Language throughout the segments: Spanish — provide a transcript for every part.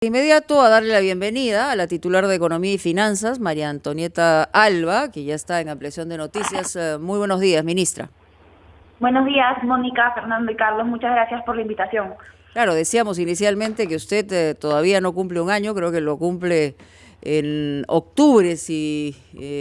De inmediato a darle la bienvenida a la titular de Economía y Finanzas, María Antonieta Alba, que ya está en Ampliación de Noticias. Muy buenos días, ministra. Buenos días, Mónica, Fernando y Carlos. Muchas gracias por la invitación. Claro, decíamos inicialmente que usted todavía no cumple un año, creo que lo cumple en octubre, si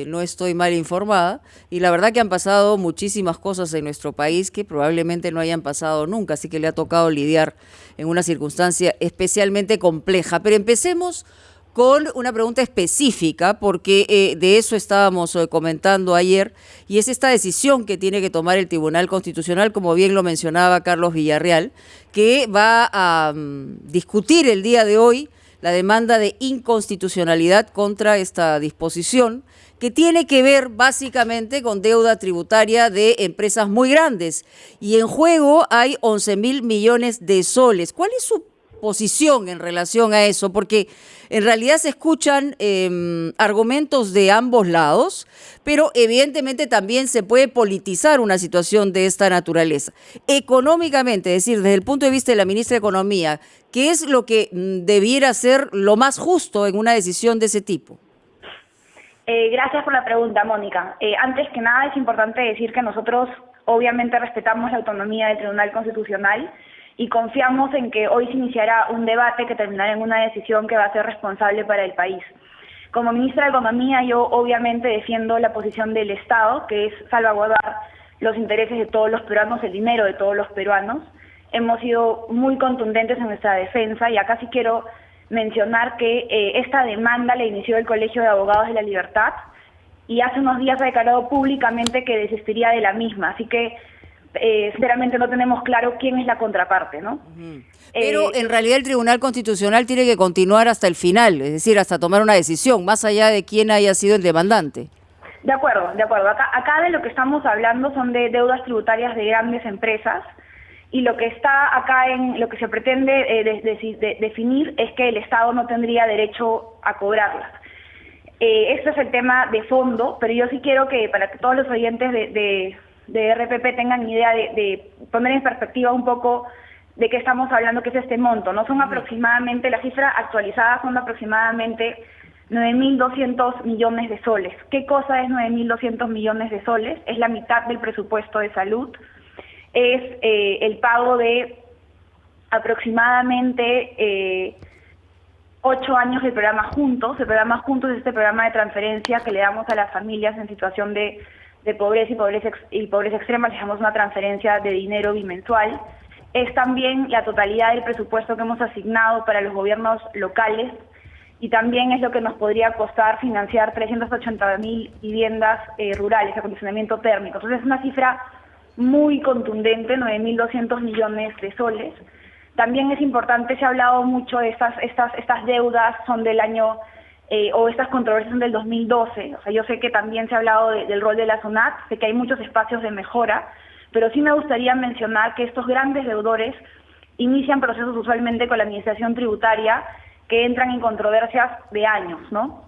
no estoy mal informada, y la verdad que han pasado muchísimas cosas en nuestro país que probablemente no hayan pasado nunca, así que le ha tocado lidiar en una circunstancia especialmente compleja. Pero empecemos con una pregunta específica, porque de eso estábamos comentando ayer, y es esta decisión que tiene que tomar el Tribunal Constitucional, como bien lo mencionaba Carlos Villarreal, que va a discutir el día de hoy la demanda de inconstitucionalidad contra esta disposición, que tiene que ver básicamente con deuda tributaria de empresas muy grandes. Y en juego hay 11.000 millones de soles. ¿Cuál es su posición en relación a eso? Porque en realidad se escuchan argumentos de ambos lados, pero evidentemente también se puede politizar una situación de esta naturaleza. Económicamente, es decir, desde el punto de vista de la ministra de Economía, ¿qué es lo que debiera ser lo más justo en una decisión de ese tipo? Gracias por la pregunta, Mónica. Antes que nada es importante decir que nosotros obviamente respetamos la autonomía del Tribunal Constitucional y confiamos en que hoy se iniciará un debate que terminará en una decisión que va a ser responsable para el país. Como ministra de Economía, yo obviamente defiendo la posición del Estado, que es salvaguardar los intereses de todos los peruanos, el dinero de todos los peruanos. Hemos sido muy contundentes en nuestra defensa y acá sí quiero mencionar que esta demanda la inició el Colegio de Abogados de la Libertad y hace unos días ha declarado públicamente que desistiría de la misma, así que sinceramente no tenemos claro quién es la contraparte, ¿no? Pero en realidad el Tribunal Constitucional tiene que continuar hasta el final, es decir, hasta tomar una decisión, más allá de quién haya sido el demandante. De acuerdo, de acuerdo. Acá de lo que estamos hablando son de deudas tributarias de grandes empresas y lo que está acá en lo que se pretende definir es que el Estado no tendría derecho a cobrarlas. Este es el tema de fondo, pero yo sí quiero que para que todos los oyentes de RPP tengan idea de poner en perspectiva un poco de qué estamos hablando, que es este monto, ¿no? Son aproximadamente, la cifra actualizada son aproximadamente 9.200 millones de soles. ¿Qué cosa es 9.200 millones de soles? Es la mitad del presupuesto de salud, es el pago de aproximadamente 8 años del programa Juntos. El programa Juntos es este programa de transferencia que le damos a las familias en situación de pobreza y pobreza extrema, les damos una transferencia de dinero bimensual. Es también la totalidad del presupuesto que hemos asignado para los gobiernos locales y también es lo que nos podría costar financiar 380.000 viviendas rurales, acondicionamiento térmico. Entonces es una cifra muy contundente, 9.200 millones de soles. También es importante, se ha hablado mucho de estas deudas son del año o estas controversias son del 2012, o sea, yo sé que también se ha hablado del rol de la SUNAT, sé que hay muchos espacios de mejora, pero sí me gustaría mencionar que estos grandes deudores inician procesos usualmente con la administración tributaria que entran en controversias de años, ¿no?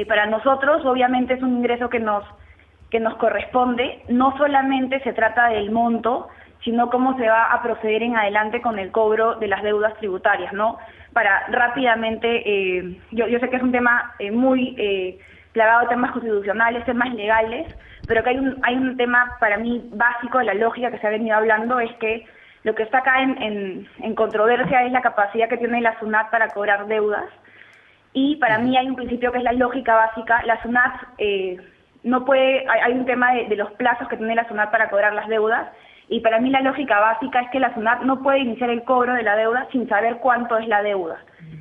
Para nosotros, obviamente, es un ingreso que nos corresponde, no solamente se trata del monto, sino cómo se va a proceder en adelante con el cobro de las deudas tributarias, ¿no? Para rápidamente, yo sé que es un tema muy plagado de temas constitucionales, temas legales, pero que hay un tema para mí básico de la lógica que se ha venido hablando, es que lo que está acá en controversia es la capacidad que tiene la SUNAT para cobrar deudas, y para mí hay un principio que es la lógica básica. La SUNAT no puede, hay un tema de los plazos que tiene la SUNAT para cobrar las deudas, y para mí la lógica básica es que la SUNAT no puede iniciar el cobro de la deuda sin saber cuánto es la deuda.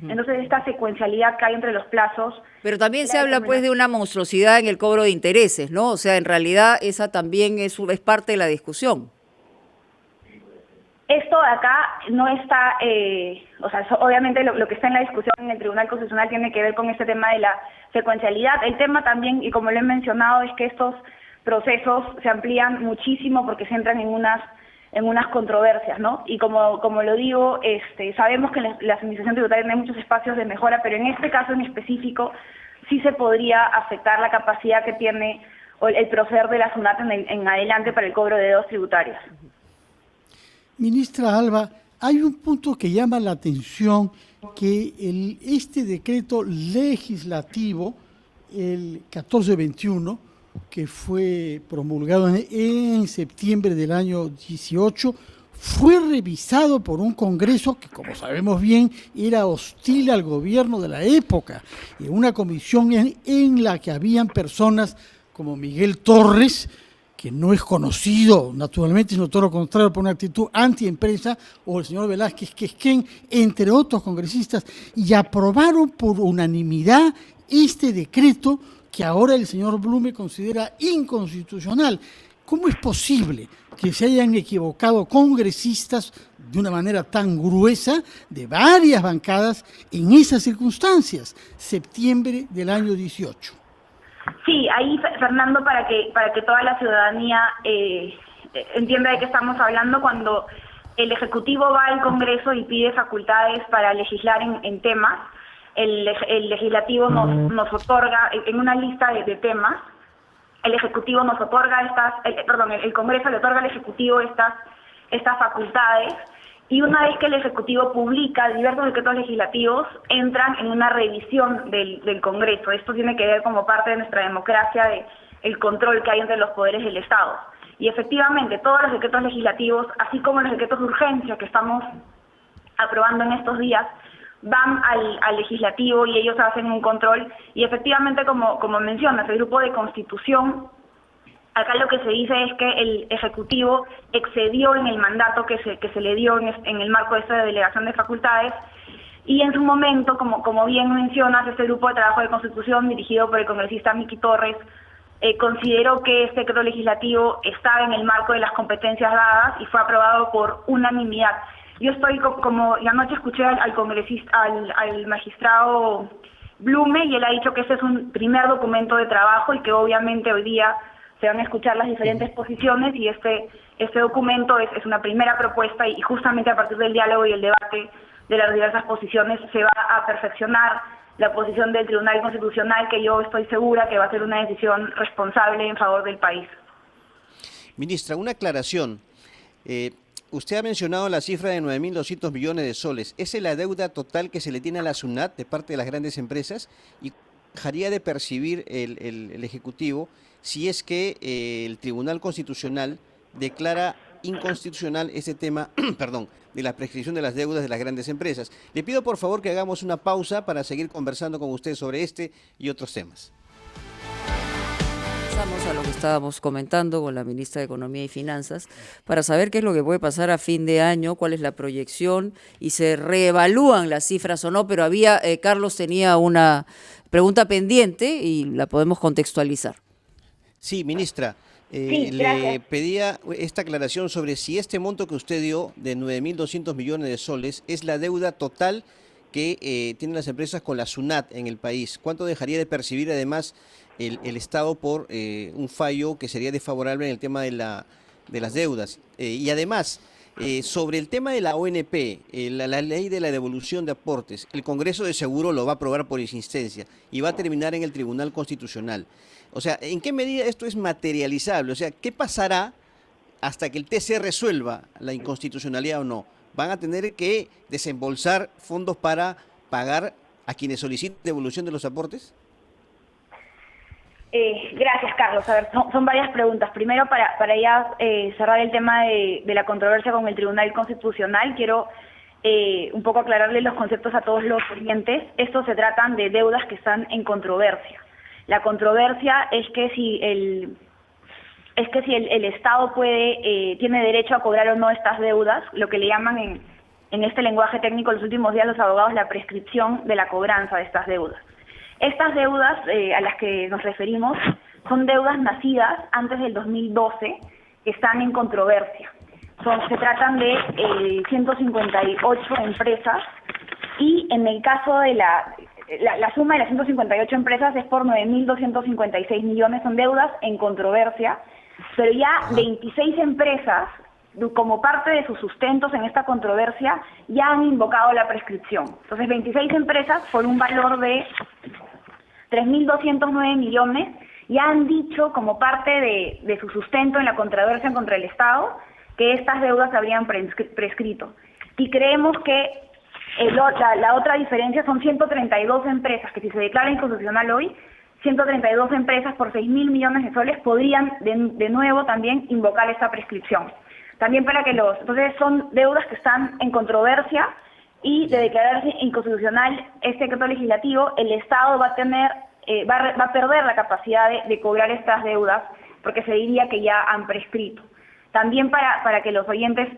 Entonces esta secuencialidad que hay entre los plazos... Pero también se habla pues de una monstruosidad en el cobro de intereses, ¿no? O sea, en realidad esa también es parte de la discusión. Esto de acá no está, o sea, obviamente lo que está en la discusión en el Tribunal Constitucional tiene que ver con este tema de la secuencialidad. El tema también, y como lo he mencionado, es que estos procesos se amplían muchísimo porque se entran en unas controversias, ¿no? Y como lo digo, sabemos que la administración tributaria tiene muchos espacios de mejora, pero en este caso en específico sí se podría afectar la capacidad que tiene el proceder de la SUNAT en adelante para el cobro de deudas tributarias. Ministra Alba, hay un punto que llama la atención que este decreto legislativo, el 1421, que fue promulgado en septiembre del año 18, fue revisado por un Congreso que, como sabemos bien, era hostil al gobierno de la época, en una comisión en la que habían personas como Miguel Torres, que no es conocido, naturalmente, sino todo lo contrario, por una actitud antiempresa, o el señor Velázquez Quesquén, entre otros congresistas, y aprobaron por unanimidad este decreto que ahora el señor Blume considera inconstitucional. ¿Cómo es posible que se hayan equivocado congresistas de una manera tan gruesa de varias bancadas en esas circunstancias? Septiembre del año 18. Sí, ahí, Fernando, para que toda la ciudadanía entienda de qué estamos hablando, cuando el Ejecutivo va al Congreso y pide facultades para legislar en temas, el Legislativo nos otorga, en una lista de temas, el Ejecutivo nos otorga el Congreso le otorga al Ejecutivo estas facultades, y una vez que el Ejecutivo publica diversos decretos legislativos, entran en una revisión del Congreso. Esto tiene que ver como parte de nuestra democracia, el control que hay entre los poderes del Estado. Y efectivamente, todos los decretos legislativos, así como los decretos de urgencia que estamos aprobando en estos días, van al legislativo y ellos hacen un control. Y efectivamente, como mencionas, el grupo de Constitución, acá lo que se dice es que el Ejecutivo excedió en el mandato que se le dio en el marco de esta delegación de facultades, y en su momento, como bien mencionas, este grupo de trabajo de Constitución dirigido por el congresista Miki Torres consideró que este decreto legislativo estaba en el marco de las competencias dadas y fue aprobado por unanimidad. Yo estoy, como y anoche escuché al magistrado Blume, y él ha dicho que este es un primer documento de trabajo y que obviamente hoy día se van a escuchar las diferentes posiciones, y este documento es una primera propuesta, y justamente a partir del diálogo y el debate de las diversas posiciones se va a perfeccionar la posición del Tribunal Constitucional, que yo estoy segura que va a ser una decisión responsable en favor del país. Ministra, una aclaración. Usted ha mencionado la cifra de 9.200 millones de soles. ¿Esa es la deuda total que se le tiene a la SUNAT de parte de las grandes empresas? ¿Y dejaría de percibir el Ejecutivo si es que el Tribunal Constitucional declara inconstitucional ese tema, perdón, de la prescripción de las deudas de las grandes empresas? Le pido por favor que hagamos una pausa para seguir conversando con usted sobre este y otros temas. Pasamos a lo que estábamos comentando con la ministra de Economía y Finanzas para saber qué es lo que puede pasar a fin de año, cuál es la proyección y se reevalúan las cifras o no, pero Carlos tenía una pregunta pendiente y la podemos contextualizar. Sí, ministra, Sí, le pedía esta aclaración sobre si este monto que usted dio de 9.200 millones de soles es la deuda total que tienen las empresas con la SUNAT en el país. ¿Cuánto dejaría de percibir además el Estado por un fallo que sería desfavorable en el tema de las deudas? Y además, sobre el tema de la ONP, la ley de la devolución de aportes, el Congreso de seguro lo va a aprobar por insistencia y va a terminar en el Tribunal Constitucional. O sea, ¿en qué medida esto es materializable? O sea, ¿qué pasará hasta que el TC resuelva la inconstitucionalidad o no? ¿Van a tener que desembolsar fondos para pagar a quienes soliciten devolución de los aportes? Gracias, Carlos. A ver, son varias preguntas. Primero, para ya cerrar el tema de la controversia con el Tribunal Constitucional, quiero un poco aclararle los conceptos a todos los oyentes. Estos se tratan de deudas que están en controversia. La controversia es que si el Estado tiene derecho a cobrar o no estas deudas, lo que le llaman en este lenguaje técnico los últimos días los abogados la prescripción de la cobranza de estas deudas. Estas deudas a las que nos referimos son deudas nacidas antes del 2012 que están en controversia. Se tratan de 158 empresas, y en el caso de la suma de las 158 empresas es por 9.256 millones, son deudas en controversia, pero ya 26 empresas, como parte de sus sustentos en esta controversia, ya han invocado la prescripción. Entonces, 26 empresas por un valor de 3.209 millones ya han dicho, como parte de su sustento en la controversia contra el Estado, que estas deudas habrían prescrito. Y creemos que La otra diferencia son 132 empresas que si se declara inconstitucional hoy, 132 empresas por 6.000 millones de soles podrían de nuevo también invocar esta prescripción. También para que entonces son deudas que están en controversia y de declararse inconstitucional este decreto legislativo, el Estado va a tener, va a perder la capacidad de cobrar estas deudas porque se diría que ya han prescrito. También para que los oyentes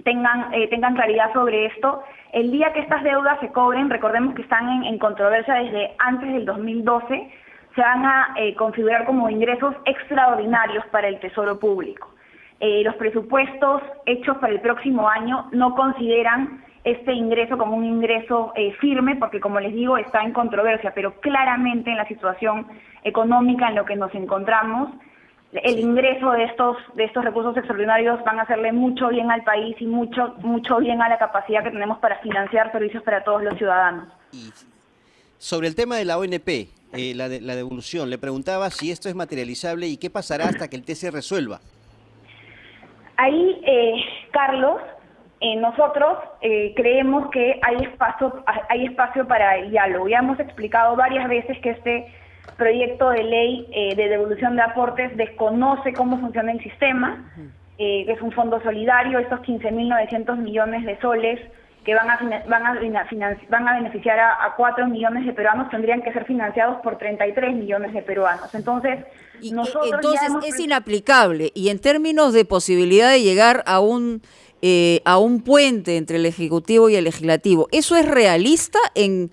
tengan claridad sobre esto, el día que estas deudas se cobren, recordemos que están en controversia desde antes del 2012, se van a configurar como ingresos extraordinarios para el Tesoro Público. Los presupuestos hechos para el próximo año no consideran este ingreso como un ingreso firme, porque como les digo, está en controversia, pero claramente en la situación económica en la que nos encontramos, el ingreso de estos recursos extraordinarios van a hacerle mucho bien al país y mucho bien a la capacidad que tenemos para financiar servicios para todos los ciudadanos. Y sobre el tema de la ONP, la devolución, le preguntaba si esto es materializable y qué pasará hasta que el TC resuelva. Ahí, Carlos, nosotros creemos que hay espacio para el diálogo. Ya hemos explicado varias veces que este proyecto de ley de devolución de aportes desconoce cómo funciona el sistema, que es un fondo solidario, estos 15.900 millones de soles que van a beneficiar a 4 millones de peruanos, tendrían que ser financiados por 33 millones de peruanos. Entonces, es inaplicable. Y en términos de posibilidad de llegar a un puente entre el Ejecutivo y el Legislativo, ¿eso es realista en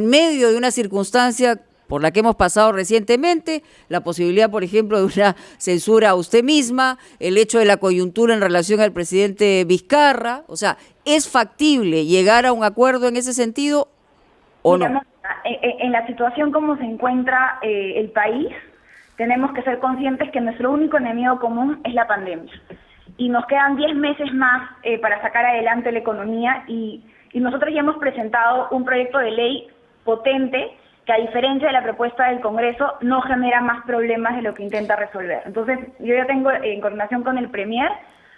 medio de una circunstancia por la que hemos pasado recientemente, la posibilidad, por ejemplo, de una censura a usted misma, el hecho de la coyuntura en relación al presidente Vizcarra? O sea, ¿es factible llegar a un acuerdo en ese sentido o no? En la situación como se encuentra el país, tenemos que ser conscientes que nuestro único enemigo común es la pandemia. Y nos quedan 10 meses más para sacar adelante la economía y nosotros ya hemos presentado un proyecto de ley potente que, a diferencia de la propuesta del Congreso, no genera más problemas de lo que intenta resolver. Entonces, yo ya tengo, en coordinación con el Premier,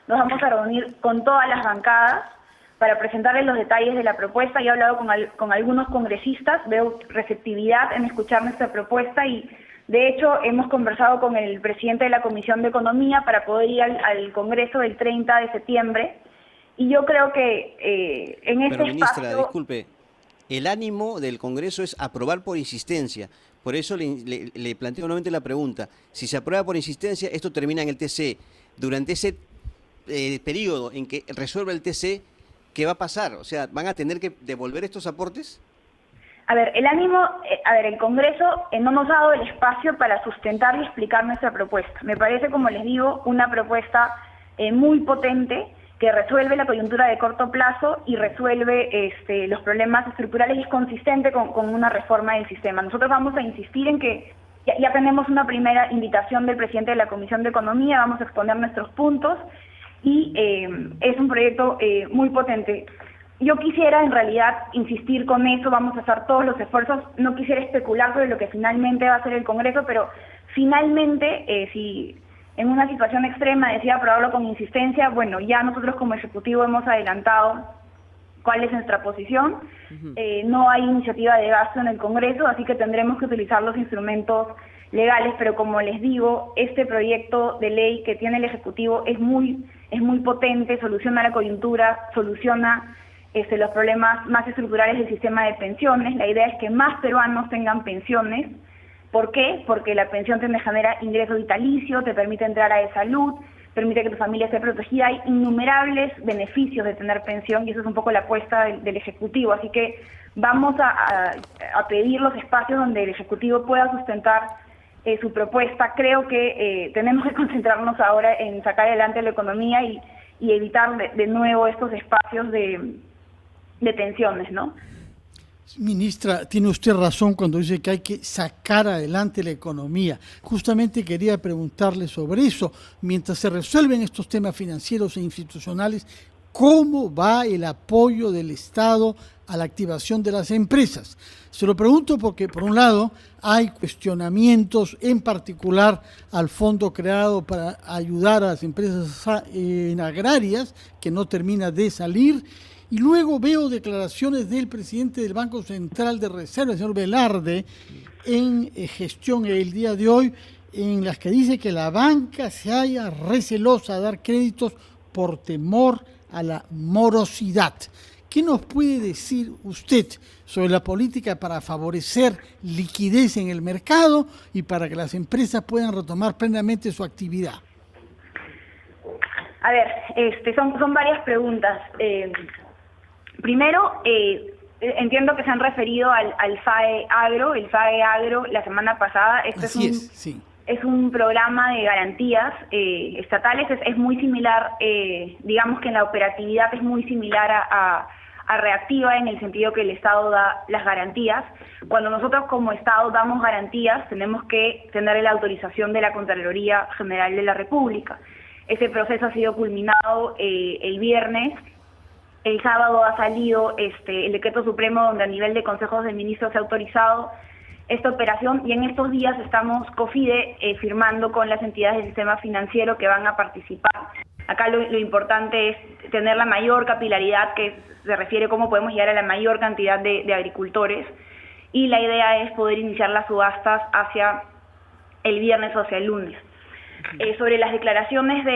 nos vamos a reunir con todas las bancadas para presentarles los detalles de la propuesta. Yo he hablado con algunos congresistas, veo receptividad en escuchar nuestra propuesta y, de hecho, hemos conversado con el presidente de la Comisión de Economía para poder ir al Congreso del 30 de septiembre. Y yo creo que en este Pero, ministra, espacio... disculpe, el ánimo del Congreso es aprobar por insistencia. Por eso le planteo nuevamente la pregunta. Si se aprueba por insistencia, esto termina en el TC. Durante ese periodo en que resuelva el TC, ¿qué va a pasar? O sea, ¿van a tener que devolver estos aportes? A ver, el Congreso no nos ha dado el espacio para sustentar y explicar nuestra propuesta. Me parece, como les digo, una propuesta muy potente, que resuelve la coyuntura de corto plazo y resuelve los problemas estructurales y es consistente con una reforma del sistema. Nosotros vamos a insistir en que ya tenemos una primera invitación del presidente de la Comisión de Economía, vamos a exponer nuestros puntos y es un proyecto muy potente. Yo quisiera en realidad insistir con eso, vamos a hacer todos los esfuerzos, no quisiera especular sobre lo que finalmente va a hacer el Congreso, pero finalmente si en una situación extrema decide aprobarlo con insistencia, bueno, ya nosotros como Ejecutivo hemos adelantado cuál es nuestra posición. No hay iniciativa de gasto en el Congreso, así que tendremos que utilizar los instrumentos legales, pero como les digo, este proyecto de ley que tiene el Ejecutivo es muy potente, soluciona la coyuntura, soluciona los problemas más estructurales del sistema de pensiones. La idea es que más peruanos tengan pensiones. ¿Por qué? Porque la pensión te genera ingreso vitalicio, te permite entrar a salud, permite que tu familia esté protegida. Hay innumerables beneficios de tener pensión y eso es un poco la apuesta del Ejecutivo. Así que vamos a pedir los espacios donde el Ejecutivo pueda sustentar su propuesta. Creo que tenemos que concentrarnos ahora en sacar adelante la economía y evitar de nuevo estos espacios de tensiones, ¿no? Ministra, tiene usted razón cuando dice que hay que sacar adelante la economía. Justamente quería preguntarle sobre eso. Mientras se resuelven estos temas financieros e institucionales, ¿cómo va el apoyo del Estado a la activación de las empresas? Se lo pregunto porque, por un lado, hay cuestionamientos, en particular al fondo creado para ayudar a las empresas agrarias, que no termina de salir. Y luego veo declaraciones del presidente del Banco Central de Reserva, el señor Velarde, en gestión el día de hoy, en las que dice que la banca se halla recelosa a dar créditos por temor a la morosidad. ¿Qué nos puede decir usted sobre la política para favorecer liquidez en el mercado y para que las empresas puedan retomar plenamente su actividad? A ver, son varias preguntas. Primero, entiendo que se han referido al FAE Agro. El FAE Agro, la semana pasada, es un programa de garantías estatales. Es muy similar, digamos que en la operatividad es muy similar a Reactiva, en el sentido que el Estado da las garantías. Cuando nosotros como Estado damos garantías, tenemos que tener la autorización de la Contraloría General de la República. Ese proceso ha sido culminado el viernes. El sábado ha salido el decreto supremo donde a nivel de consejos de ministros se ha autorizado esta operación, y en estos días estamos COFIDE firmando con las entidades del sistema financiero que van a participar. Acá lo importante es tener la mayor capilaridad, que se refiere a cómo podemos llegar a la mayor cantidad de agricultores, y la idea es poder iniciar las subastas hacia el viernes o hacia el lunes. Sobre las declaraciones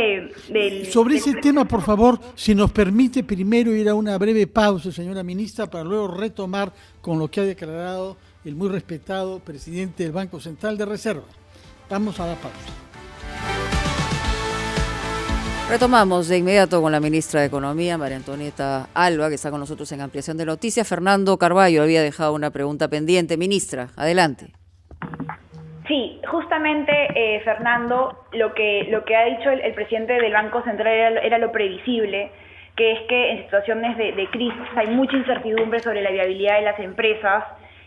Sobre ese tema, por favor, si nos permite primero ir a una breve pausa, señora ministra, para luego retomar con lo que ha declarado el muy respetado presidente del Banco Central de Reserva. Vamos a la pausa. Retomamos de inmediato con la ministra de Economía, María Antonieta Alba, que está con nosotros en Ampliación de Noticias. Fernando Carballo había dejado una pregunta pendiente. Ministra, adelante. Sí, justamente, Fernando, lo que ha dicho el presidente del Banco Central era lo previsible, que es que en situaciones de crisis hay mucha incertidumbre sobre la viabilidad de las empresas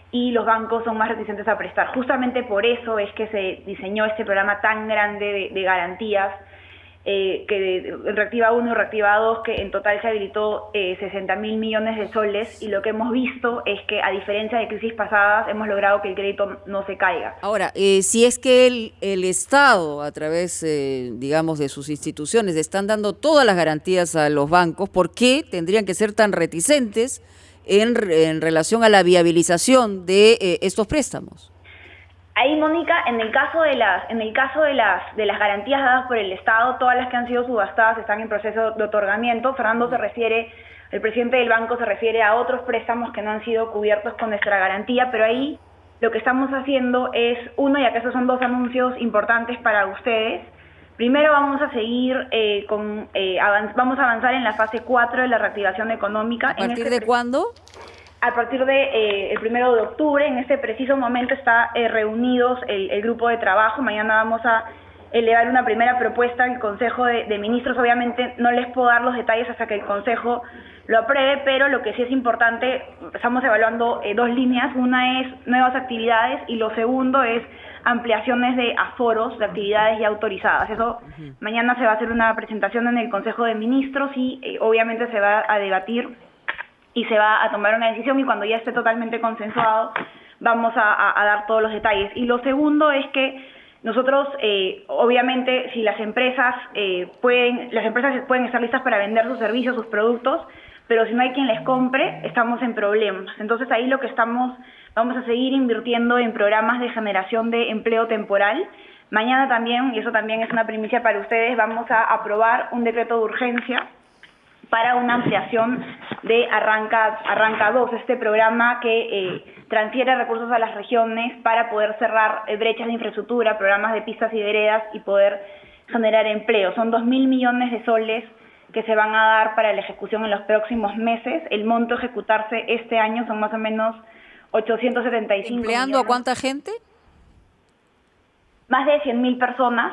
y los bancos son más reticentes a prestar. Justamente por eso es que se diseñó este programa tan grande de garantías, que Reactiva 1 y Reactiva 2, que en total se habilitó 60.000 millones de soles, y lo que hemos visto es que, a diferencia de crisis pasadas, hemos logrado que el crédito no se caiga. Ahora, si es que el Estado, a través, digamos, de sus instituciones, están dando todas las garantías a los bancos, ¿por qué tendrían que ser tan reticentes en relación a la viabilización de estos préstamos? Ahí, Mónica, en el caso de las garantías dadas por el Estado, todas las que han sido subastadas están en proceso de otorgamiento. El presidente del banco se refiere a otros préstamos que no han sido cubiertos con nuestra garantía, pero ahí lo que estamos haciendo es, ya que esos son dos anuncios importantes para ustedes. Primero, vamos a seguir vamos a avanzar en la fase 4 de la reactivación económica. ¿A partir de cuándo? A partir de el 1 de octubre, en este preciso momento está reunidos el grupo de trabajo. Mañana vamos a elevar una primera propuesta al Consejo de Ministros. Obviamente no les puedo dar los detalles hasta que el Consejo lo apruebe, pero lo que sí es importante, estamos evaluando dos líneas. Una es nuevas actividades y lo segundo es ampliaciones de aforos de actividades ya autorizadas. Eso mañana se va a hacer una presentación en el Consejo de Ministros y obviamente se va a debatir y se va a tomar una decisión, y cuando ya esté totalmente consensuado vamos a dar todos los detalles. Y lo segundo es que nosotros, obviamente, si las empresas pueden estar listas para vender sus servicios, sus productos, pero si no hay quien les compre, estamos en problemas. Entonces ahí vamos a seguir invirtiendo en programas de generación de empleo temporal. Mañana también, y eso también es una primicia para ustedes, vamos a aprobar un decreto de urgencia para una ampliación de Arranca 2, este programa que transfiere recursos a las regiones para poder cerrar brechas de infraestructura, programas de pistas y veredas y poder generar empleo. Son 2.000 millones de soles que se van a dar para la ejecución en los próximos meses. El monto a ejecutarse este año son más o menos 875 ¿Empleando millones. a cuánta gente? Más de 100.000 personas.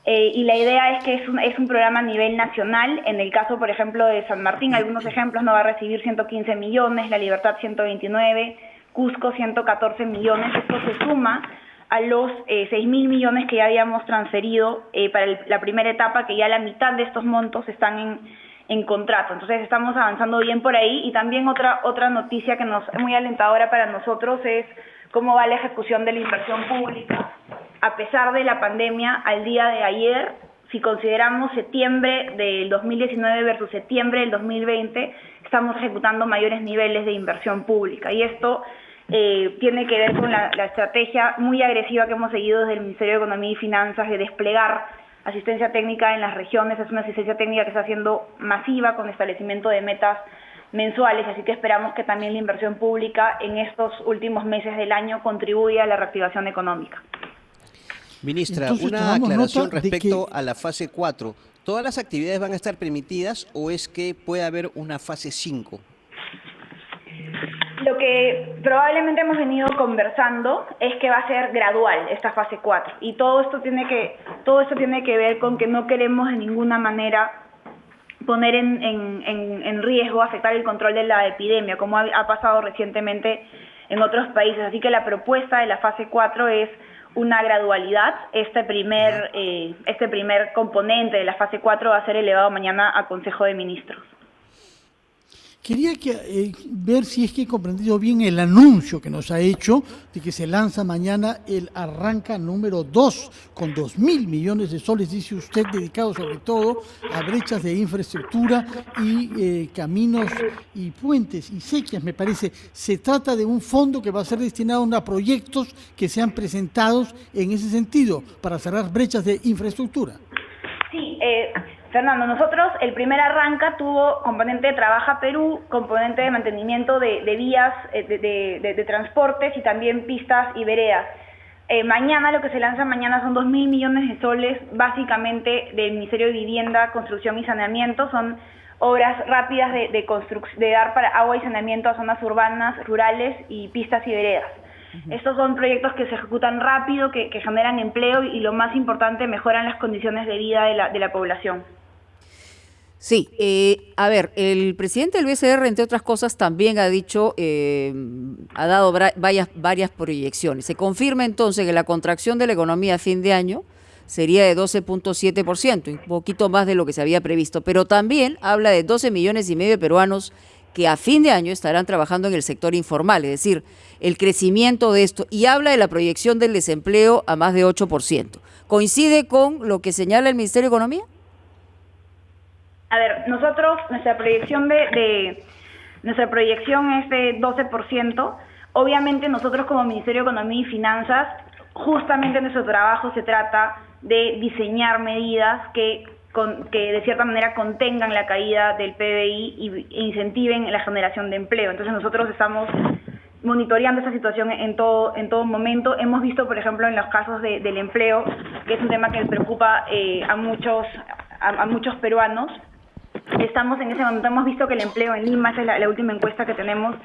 Y la idea es que es un programa a nivel nacional. En el caso, por ejemplo, de San Martín, algunos ejemplos, no va a recibir 115 millones, La Libertad 129, Cusco 114 millones. Esto se suma a los 6.000 millones que ya habíamos transferido para la primera etapa, que ya la mitad de estos montos están en contrato. Entonces estamos avanzando bien por ahí. Y también otra noticia que es muy alentadora para nosotros es cómo va la ejecución de la inversión pública. A pesar de la pandemia, al día de ayer si consideramos septiembre del 2019 versus septiembre del 2020, estamos ejecutando mayores niveles de inversión pública. Y esto tiene que ver con la estrategia muy agresiva que hemos seguido desde el Ministerio de Economía y Finanzas de desplegar asistencia técnica en las regiones. Es una asistencia técnica que está siendo masiva con establecimiento de metas mensuales, así que esperamos que también la inversión pública en estos últimos meses del año contribuya a la reactivación económica. Ministra, Entonces, una aclaración nota de respecto que a la fase 4. ¿Todas las actividades van a estar permitidas o es que puede haber una fase 5? Lo que probablemente hemos venido conversando es que va a ser gradual esta fase 4 y todo esto tiene que ver con que no queremos de ninguna manera poner en riesgo, afectar el control de la epidemia, como ha pasado recientemente en otros países. Así que la propuesta de la fase 4 es una gradualidad. Este primer componente de la fase 4 va a ser elevado mañana a Consejo de Ministros. Quería ver si es que he comprendido bien el anuncio que nos ha hecho de que se lanza mañana el Arranca número 2 con 2.000 millones de soles, dice usted, dedicado sobre todo a brechas de infraestructura y caminos y puentes y sequías, me parece. Se trata de un fondo que va a ser destinado a proyectos que sean presentados en ese sentido, para cerrar brechas de infraestructura. Sí, Fernando, nosotros el primer Arranca tuvo componente de Trabaja Perú, componente de mantenimiento de vías de transportes y también pistas y veredas. Mañana, lo que se lanza mañana son 2.000 millones de soles, básicamente del Ministerio de Vivienda, Construcción y Saneamiento. Son obras rápidas de dar para agua y saneamiento a zonas urbanas, rurales y pistas y veredas. Estos son proyectos que se ejecutan rápido, que generan empleo y lo más importante, mejoran las condiciones de vida de la población. Sí, a ver, el presidente del BCR, entre otras cosas, también ha dicho, ha dado varias proyecciones. Se confirma entonces que la contracción de la economía a fin de año sería de 12.7%, un poquito más de lo que se había previsto, pero también habla de 12 millones y medio de peruanos que a fin de año estarán trabajando en el sector informal, es decir, el crecimiento de esto, y habla de la proyección del desempleo a más de 8%. ¿Coincide con lo que señala el Ministerio de Economía? A ver, nosotros, nuestra proyección es de 12%. Obviamente nosotros como Ministerio de Economía y Finanzas, justamente nuestro trabajo se trata de diseñar medidas que de cierta manera contengan la caída del PBI e incentiven la generación de empleo. Entonces nosotros estamos monitoreando esta situación en todo momento. Hemos visto, por ejemplo, en los casos del empleo, que es un tema que les preocupa a muchos peruanos. Estamos en ese momento, hemos visto que el empleo en Lima, esa es la última encuesta que tenemos,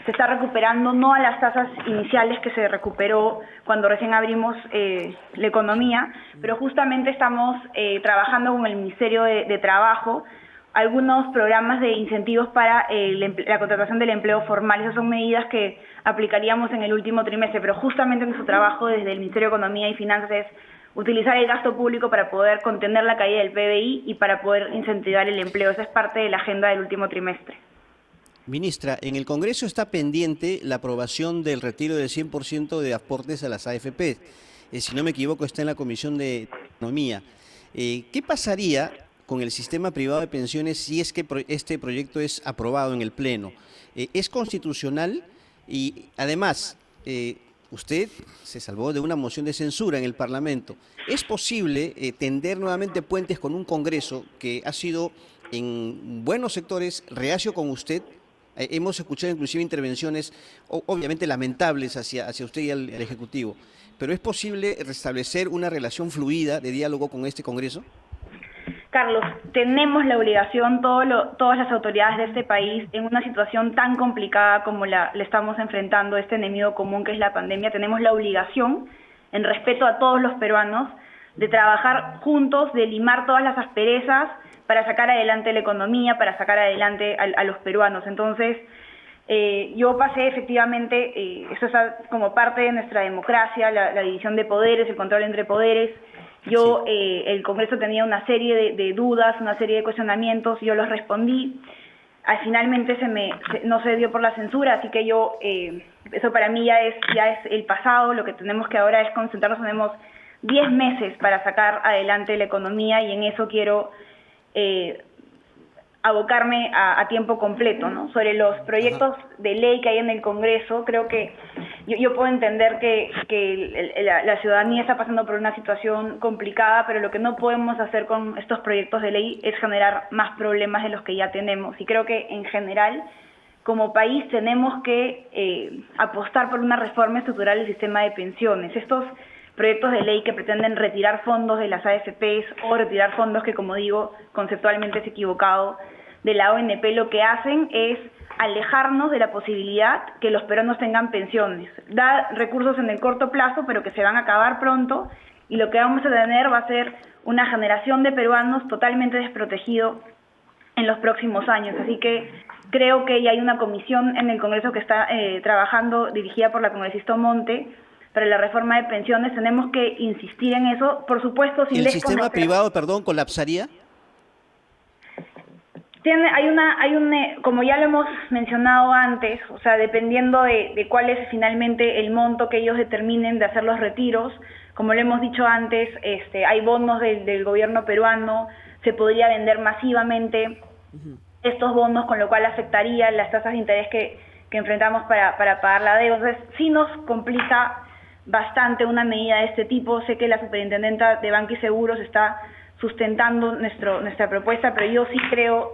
se está recuperando, no a las tasas iniciales que se recuperó cuando recién abrimos la economía, pero justamente estamos trabajando con el Ministerio de Trabajo algunos programas de incentivos para la contratación del empleo formal. Esas son medidas que aplicaríamos en el último trimestre, pero justamente nuestro trabajo desde el Ministerio de Economía y Finanzas es utilizar el gasto público para poder contener la caída del PBI y para poder incentivar el empleo. Esa es parte de la agenda del último trimestre. Ministra, en el Congreso está pendiente la aprobación del retiro del 100% de aportes a las AFP. Si no me equivoco, está en la Comisión de Economía. ¿Qué pasaría con el sistema privado de pensiones si es que este proyecto es aprobado en el Pleno? ¿Es constitucional? Y además, usted se salvó de una moción de censura en el Parlamento. ¿Es posible tender nuevamente puentes con un Congreso que ha sido en buenos sectores reacio con usted? Hemos escuchado inclusive intervenciones obviamente lamentables hacia usted y al Ejecutivo. ¿Pero es posible restablecer una relación fluida de diálogo con este Congreso? Carlos, tenemos la obligación, todas las autoridades de este país, en una situación tan complicada como la estamos enfrentando, este enemigo común que es la pandemia, tenemos la obligación, en respeto a todos los peruanos, de trabajar juntos, de limar todas las asperezas para sacar adelante la economía, para sacar adelante a los peruanos. Entonces, yo pasé efectivamente, eso es como parte de nuestra democracia, la división de poderes, el control entre poderes. Yo, el Congreso tenía una serie de dudas, una serie de cuestionamientos, yo los respondí. Finalmente no se dio por la censura, así que eso para mí ya es el pasado. Lo que tenemos que ahora es concentrarnos, tenemos 10 meses para sacar adelante la economía, y en eso quiero abocarme a tiempo completo, ¿no? Sobre los proyectos de ley que hay en el Congreso, creo que yo puedo entender que la ciudadanía está pasando por una situación complicada, pero lo que no podemos hacer con estos proyectos de ley es generar más problemas de los que ya tenemos. Y creo que en general, como país, tenemos que apostar por una reforma estructural del sistema de pensiones. Estos proyectos de ley que pretenden retirar fondos de las AFPs o retirar fondos que, como digo, conceptualmente es equivocado, de la ONP, lo que hacen es alejarnos de la posibilidad que los peruanos tengan pensiones. Da recursos en el corto plazo, pero que se van a acabar pronto, y lo que vamos a tener va a ser una generación de peruanos totalmente desprotegidos en los próximos años. Así que creo que ya hay una comisión en el Congreso que está trabajando, dirigida por la congresista Monte, para la reforma de pensiones. Tenemos que insistir en eso, por supuesto, sin ¿El sistema privado, colapsaría? Como ya lo hemos mencionado antes, o sea, dependiendo de cuál es finalmente el monto que ellos determinen de hacer los retiros, como lo hemos dicho antes, hay bonos del gobierno peruano, se podría vender masivamente estos bonos, con lo cual afectaría las tasas de interés que enfrentamos para pagar la deuda. Entonces, sí nos complica bastante una medida de este tipo. Sé que la superintendenta de Banca y Seguros está sustentando nuestra propuesta, pero yo sí creo,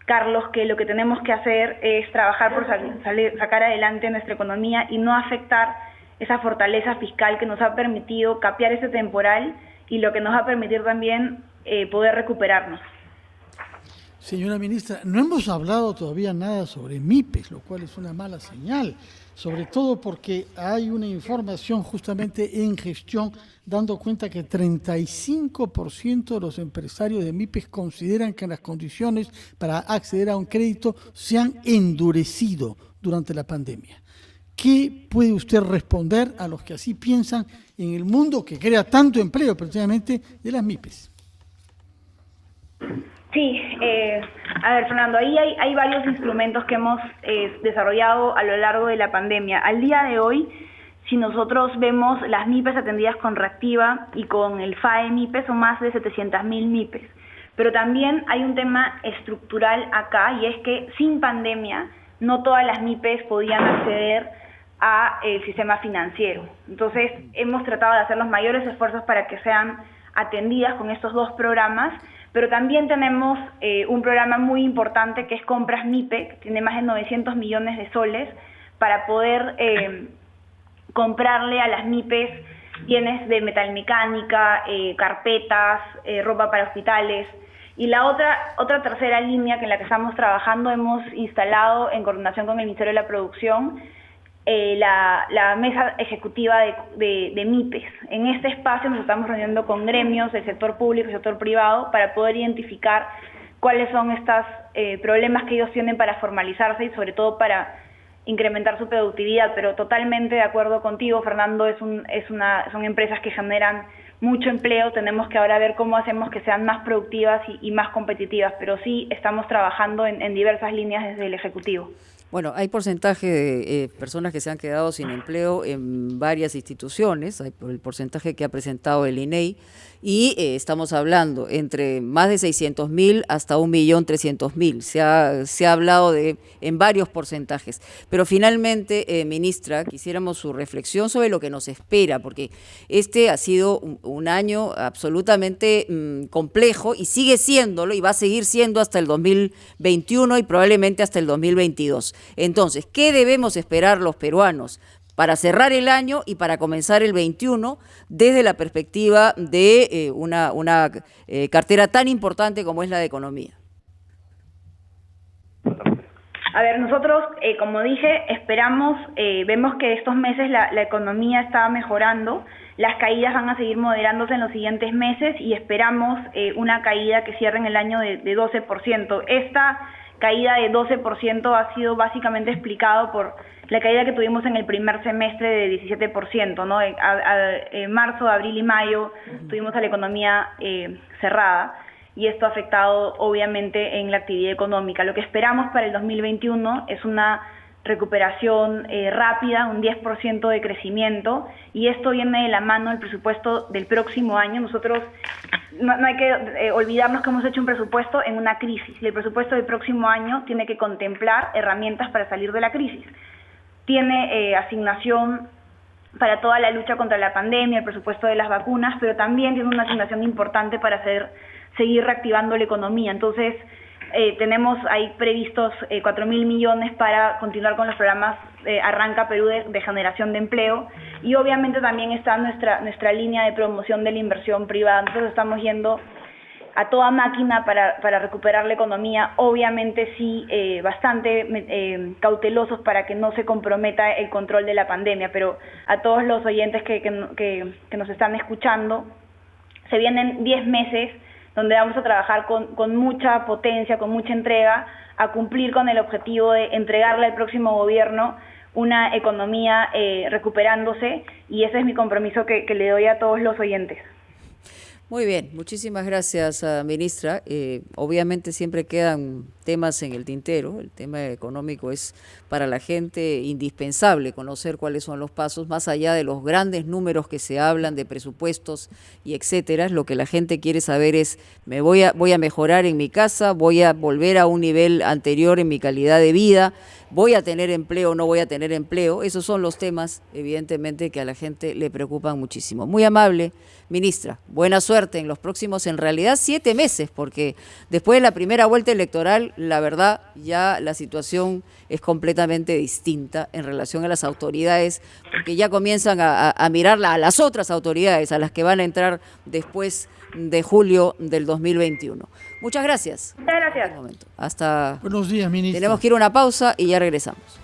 Carlos, que lo que tenemos que hacer es trabajar por sacar adelante nuestra economía y no afectar esa fortaleza fiscal que nos ha permitido capear ese temporal y lo que nos va a permitir también poder recuperarnos. Señora ministra, no hemos hablado todavía nada sobre MIPES, lo cual es una mala señal, sobre todo porque hay una información justamente en gestión dando cuenta que 35% de los empresarios de MIPES consideran que las condiciones para acceder a un crédito se han endurecido durante la pandemia. ¿Qué puede usted responder a los que así piensan en el mundo que crea tanto empleo, precisamente de las MIPES? Sí, a ver, Fernando, ahí hay varios instrumentos que hemos desarrollado a lo largo de la pandemia. Al día de hoy, si nosotros vemos las MIPES atendidas con Reactiva y con el FAE MIPES, son más de 700.000 MIPES. Pero también hay un tema estructural acá, y es que sin pandemia no todas las MIPES podían acceder al sistema financiero. Entonces, hemos tratado de hacer los mayores esfuerzos para que sean atendidas con estos dos programas, pero también tenemos un programa muy importante que es Compras MIPE, que tiene más de 900 millones de soles para poder comprarle a las MIPES bienes de metalmecánica, carpetas, ropa para hospitales. Y la otra tercera línea que en la que estamos trabajando, hemos instalado en coordinación con el Ministerio de la Producción la mesa ejecutiva de MIPES. En este espacio nos estamos reuniendo con gremios del sector público y sector privado para poder identificar cuáles son estos problemas que ellos tienen para formalizarse y sobre todo para incrementar su productividad. Pero totalmente de acuerdo contigo, Fernando, son empresas que generan mucho empleo. Tenemos que ahora ver cómo hacemos que sean más productivas y más competitivas, pero sí estamos trabajando en diversas líneas desde el Ejecutivo. Bueno, hay porcentaje de personas que se han quedado sin empleo en varias instituciones, hay el porcentaje que ha presentado el INEI, y estamos hablando entre más de 600.000 hasta 1.300.000. Se ha hablado en varios porcentajes. Pero finalmente, ministra, quisiéramos su reflexión sobre lo que nos espera, porque este ha sido un año absolutamente complejo y sigue siéndolo y va a seguir siendo hasta el 2021 y probablemente hasta el 2022. Entonces, ¿qué debemos esperar los peruanos para cerrar el año y para comenzar el 21 desde la perspectiva de una cartera tan importante como es la de economía? A ver, nosotros, como dije, esperamos, vemos que estos meses la economía está mejorando, las caídas van a seguir moderándose en los siguientes meses y esperamos una caída que cierre en el año de 12%. Esta caída de 12% ha sido básicamente explicado por la caída que tuvimos en el primer semestre de 17%, ¿no? En marzo, abril y mayo tuvimos a la economía cerrada y esto ha afectado obviamente en la actividad económica. Lo que esperamos para el 2021 es una recuperación rápida, un 10% de crecimiento, y esto viene de la mano del presupuesto del próximo año. Nosotros no hay que olvidarnos que hemos hecho un presupuesto en una crisis, y el presupuesto del próximo año tiene que contemplar herramientas para salir de la crisis. Tiene asignación para toda la lucha contra la pandemia, el presupuesto de las vacunas, pero también tiene una asignación importante para seguir reactivando la economía. Entonces, tenemos ahí previstos 4.000 millones para continuar con los programas Arranca Perú de generación de empleo, y obviamente también está nuestra línea de promoción de la inversión privada. Nosotros estamos yendo a toda máquina para recuperar la economía, obviamente sí bastante cautelosos para que no se comprometa el control de la pandemia, pero a todos los oyentes que nos están escuchando, se vienen 10 meses donde vamos a trabajar con mucha potencia, con mucha entrega, a cumplir con el objetivo de entregarle al próximo gobierno una economía recuperándose, y ese es mi compromiso que le doy a todos los oyentes. Muy bien, muchísimas gracias, ministra. Obviamente siempre quedan temas en el tintero. El tema económico es para la gente indispensable conocer cuáles son los pasos, más allá de los grandes números que se hablan de presupuestos y etcétera. Lo que la gente quiere saber es, voy a mejorar en mi casa, voy a volver a un nivel anterior en mi calidad de vida, voy a tener empleo o no voy a tener empleo. Esos son los temas, evidentemente, que a la gente le preocupan muchísimo. Muy amable, ministra. Buena suerte en los próximos, en realidad, 7 meses, porque después de la primera vuelta electoral, la verdad, ya la situación es completamente distinta en relación a las autoridades, porque ya comienzan a mirar a las otras autoridades, a las que van a entrar después de julio del 2021. Muchas gracias. Muchas gracias. Hasta... Buenos días, ministra. Tenemos que ir a una pausa y ya regresamos.